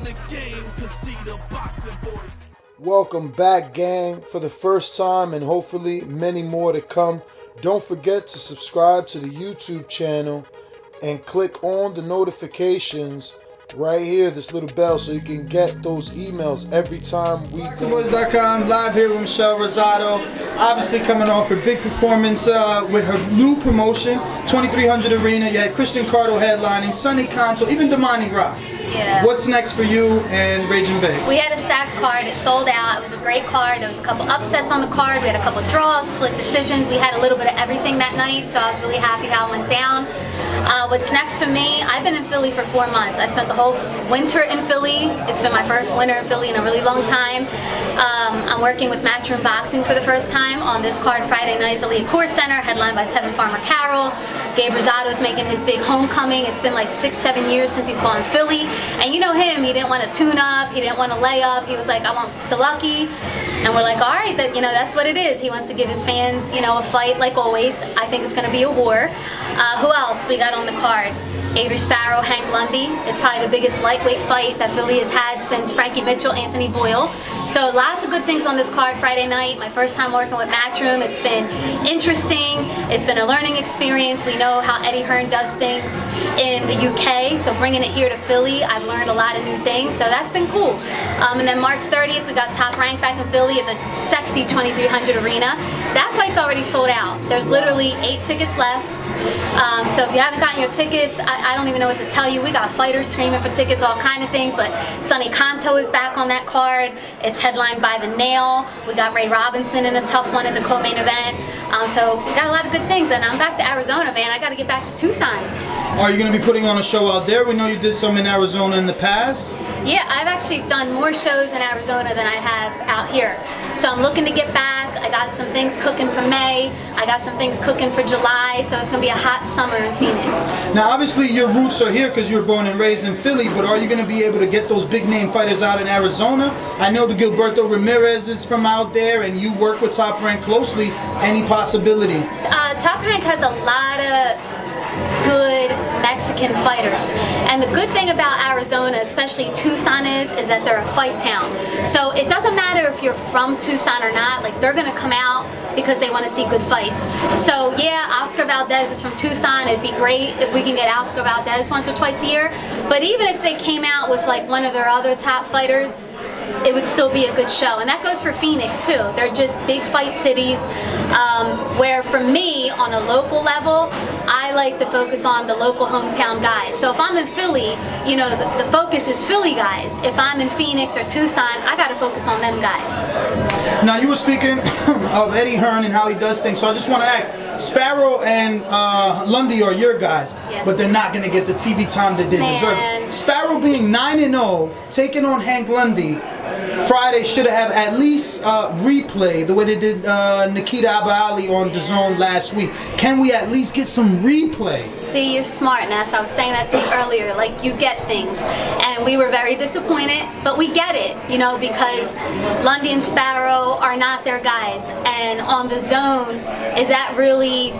the game can see the boxing voice. Welcome back, gang, for the first time and hopefully many more to come. Don't forget to subscribe to the YouTube channel and click on the notifications right here, this little bell, so you can get those emails every time we go. ThaBoxingvoice.com, live here with Michelle Rosado. Obviously coming off her big performance with her new promotion, 2300 Arena. You had Christian Cardo headlining, Sonny Conto, even Damani Rock. Yeah. What's next for you and Raging Bay? We had a stacked card. It sold out. It was a great card. There was a couple upsets on the card. We had a couple draws, split decisions. We had a little bit of everything that night, so I was really happy how it went down. What's next for me? I've been in Philly for 4 months. I spent the whole winter in Philly. It's been my first winter in Philly in a really long time. I'm working with Matchroom Boxing for the first time on this card Friday night at the Lee Court Center, headlined by Tevin Farmer Carroll. Gabe Rosado is making his big homecoming. It's been like 6-7 years since he's fought in Philly. And you know him, he didn't want to tune up, he didn't want to lay up, he was like, I want Salucky. And we're like, all right, that's what it is. He wants to give his fans, a fight like always. I think it's going to be a war. Who else we got on the card? Avery Sparrow, Hank Lundy. It's probably the biggest lightweight fight that Philly has had since Frankie Mitchell, Anthony Boyle. So lots of good things on this card Friday night. My first time working with Matchroom. It's been interesting. It's been a learning experience. We know how Eddie Hearn does things in the UK, so bringing it here to Philly, I've learned a lot of new things, so that's been cool. And then March 30th, we got Top Rank back in Philly at the sexy 2300 Arena. That fight's already sold out. There's literally 8 tickets left. So if you haven't gotten your tickets, I don't even know what to tell you. We got fighters screaming for tickets, all kind of things, but Sonny Conto is back on that card. It's headlined by The Nail. We got Ray Robinson in a tough one in the co-main event. So we got a lot of good things, and I'm back to Arizona, man. I got to get back to Tucson. Are you going to be putting on a show out there? We know you did some in Arizona in the past. Yeah, I've actually done more shows in Arizona than I have out here. So I'm looking to get back. I got some things cooking for May. I got some things cooking for July. So it's going to be a hot summer in Phoenix. Now, obviously, your roots are here because you were born and raised in Philly, but are you going to be able to get those big name fighters out in Arizona? I know the Gilberto Ramirez is from out there, and you work with Top Rank closely. Any possibility? Top Rank has a lot of good Mexican fighters, and the good thing about Arizona, especially Tucson, is that they're a fight town. So it doesn't matter if you're from Tucson or not, like they're gonna come out because they want to see good fights. So yeah, Oscar Valdez is from Tucson. It'd be great if we can get Oscar Valdez once or twice a year, but even if they came out with like one of their other top fighters, it would still be a good show. And that goes for Phoenix too. They're just big fight cities, where for me, on a local level, I like to focus on the local hometown guys. So if I'm in Philly, the focus is Philly guys. If I'm in Phoenix or Tucson, I gotta focus on them guys. Now, you were speaking of Eddie Hearn and how he does things, so I just want to ask, Sparrow and Lundy are your guys, yeah, but they're not going to get the TV time that they deserve. Sparrow being 9-0, taking on Hank Lundy, Friday should have at least replay the way they did Nikita Abali on Dazn last week. Can we at least get some replay? See, you're smart, Ness. I was saying that to you earlier. Like, you get things. And we were very disappointed, but we get it, because Lundy and Sparrow are not their guys. And on the zone, is that really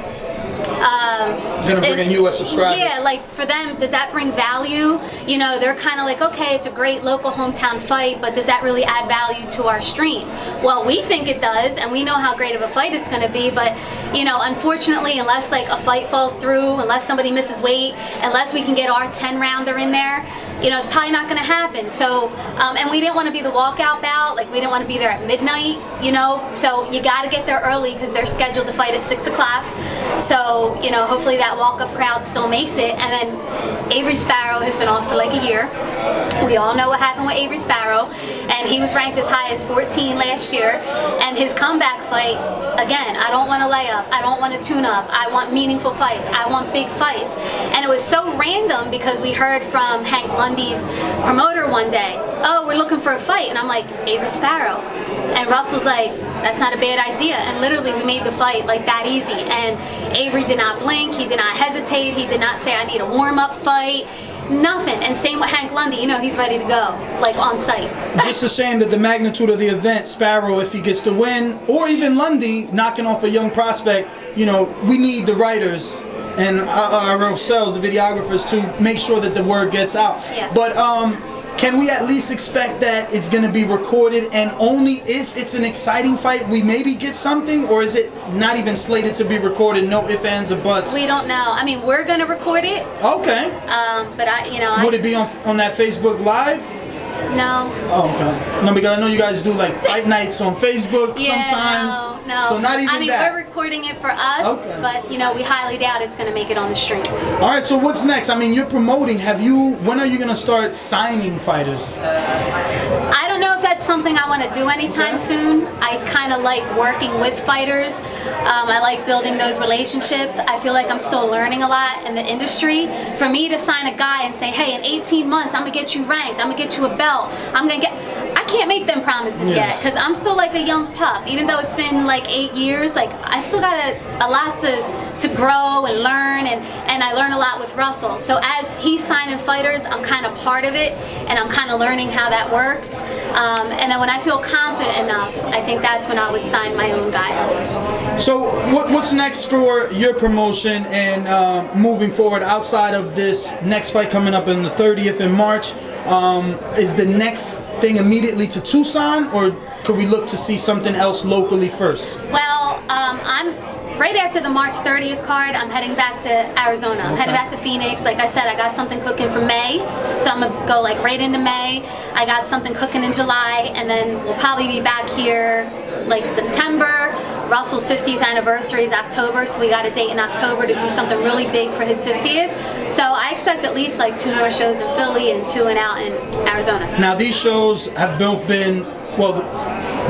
gonna bring in US subscribers? Yeah, like for them, does that bring value? They're kind of like, okay, it's a great local hometown fight, but does that really add value to our stream? Well, we think it does, and we know how great of a fight it's going to be, but unfortunately, unless like a fight falls through, unless somebody misses weight, unless we can get our 10-rounder in there, it's probably not going to happen. So, and we didn't want to be the walkout bout, like we didn't want to be there at midnight, so you got to get there early because they're scheduled to fight at 6 o'clock. So, hopefully that walk-up crowd still makes it. And then Avery Sparrow has been off for like a year. We all know what happened with Avery Sparrow, and he was ranked as high as 14 last year. And his comeback fight, again, I don't want to lay up, I don't want to tune up, I want meaningful fights, I want big fights. And it was so random because we heard from Hank Lundy's promoter one day, oh, we're looking for a fight, and I'm like, Avery Sparrow. And Russell's like, that's not a bad idea. And literally we made the fight like that easy. And Avery did not blink, he did not hesitate, he did not say I need a warm-up fight, nothing. And same with Hank Lundy, he's ready to go, like on site. Just a shame that the magnitude of the event, Sparrow, if he gets the win, or even Lundy knocking off a young prospect, we need the writers and ourselves, the videographers, to make sure that the word gets out. Yeah. But can we at least expect that it's going to be recorded, and only if it's an exciting fight we maybe get something, or is it not even slated to be recorded? No ifs, ands, or buts? We don't know. I mean, we're gonna record it. Okay. But would it be on that Facebook Live? No. Oh, okay. No, because I know you guys do like fight nights on Facebook sometimes. No. So not even I mean, that. we're recording it for us, Okay. but we highly doubt it's gonna make it on the stream. All right. So what's next? I mean, you're promoting. When are you gonna start signing fighters? I don't know if that's something I want to do anytime soon. I kind of like working with fighters. I like building those relationships. I feel like I'm still learning a lot in the industry. For me to sign a guy and say, hey, in 18 months, I'm going to get you ranked, I'm going to get you a belt, I can't make them promises yet, because I'm still like a young pup. Even though it's been like 8 years, like I still got a lot to grow and learn, and I learn a lot with Russell. So as he's signing fighters, I'm kind of part of it, and I'm kind of learning how that works. And then when I feel confident enough, I think that's when I would sign my own guy. So what's next for your promotion and moving forward outside of this next fight coming up on the 30th in March? Is the next thing immediately to Tucson, or could we look to see something else locally first? Well, I'm right after the March 30th card. I'm heading back to Arizona. I'm heading back to Phoenix. Like I said, I got something cooking for May, so I'm gonna go like right into May. I got something cooking in July, and then we'll probably be back here like September. Russell's 50th anniversary is October, so we got a date in October to do something really big for his 50th. So I expect at least like 2 more shows in Philly and 2 out in Arizona. Now these shows have both been, well,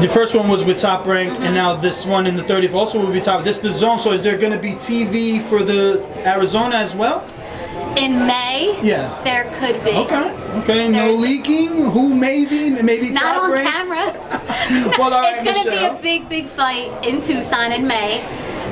the first one was with Top Rank, and now this one in the 30th also will be Top. This is the Zone, so is there going to be TV for the Arizona as well? In May, yeah, there could be. Okay. No leaking. Who maybe not Top on Rank? camera. Well, all right, it's going to be a big fight in Tucson in May.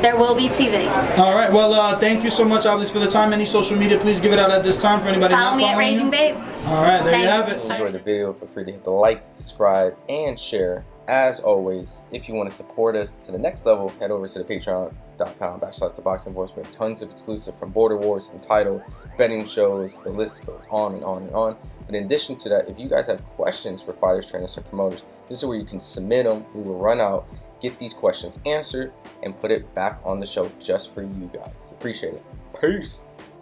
There will be TV. All right. Well, thank you so much, obviously, for the time. Any social media, please give it out at this time for anybody Follow not me at following Raging you. Babe. All right, there you have it. If you enjoyed the video, feel free to hit the like, subscribe, and share. As always, if you want to support us to the next level, head over to the patreon.com/ThaBoxingVoice. We have tons of exclusive from Border Wars, Entitled, betting shows, the list goes on and on and on. But in addition to that, if you guys have questions for fighters, trainers, and promoters, this is where you can submit them. We will run out, get these questions answered, and put it back on the show just for you guys. Appreciate it. Peace.